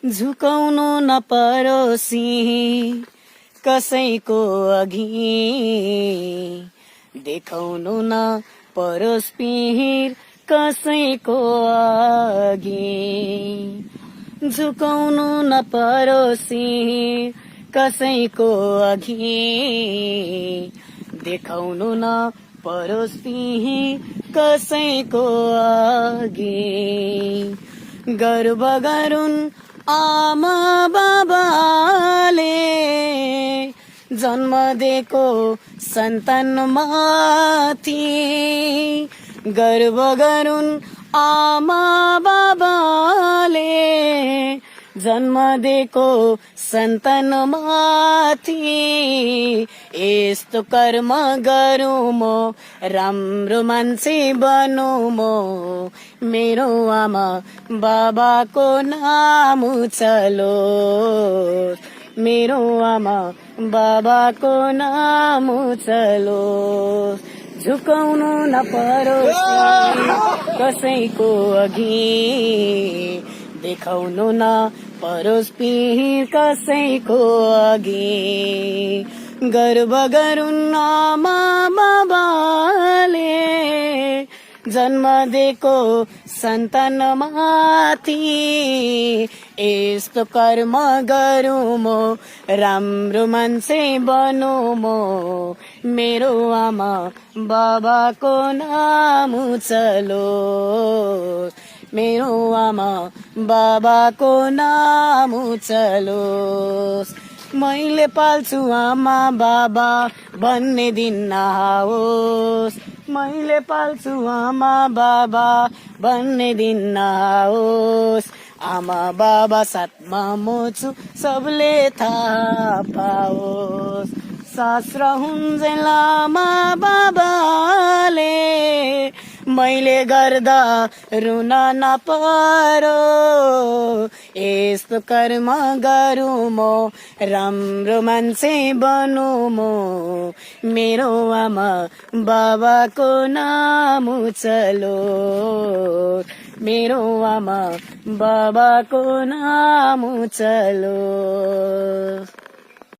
झुकाउनु नपरोसी कसैको अघि, देखाउनु नपरोस् पिर कसैको अघि। झुकाउनु नपरोसी कसैको अघि, देखाउनु नपरोस् पिर कसैको अघि। गर्व गरून् आमा बाबाले जन्म दिएको सन्तान माथि। गर्व गरून् आमा बाबाले जन्म दिएको सन्तान माथि। यस्तो कर्म गरौँ म, राम्रो मान्छे बनौँ म, मेरो आमा बाबाको नाम उछलोस्, मेरो आमा बाबाको नाम उछलोस्। झुकाउनु नपरोस् कसैको अघि, देखाउनु नपरोस् पिर कसैको अघि। गर्व गरून् आमा बाबाले जन्म दिएको सन्तान माथि। यस्तो कर्म गरौँ म, राम्रो मान्छे बनौँ म, मेरो आमा बाबाको नाम उछलोस्, मेरो आमा बाबाको नाम उछलोस्। मैले पाल्छु आमा बाबा भन्ने दिन नआओस्, मैले पाल्छु आमा बाबा भन्ने दिन नआओस्। आमा बाबा साथमा म छु सबले थाहा पाओस्। सास रहन्जेल आमा बाबाले मैले गर्दा रुन नपरो। यस्तो कर्म गरौँ म, राम्रो मान्छे बनौँ म, मेरो आमा बाबाको नाम उछलोस्, मेरो आमा बाबाको नाम उछलोस्।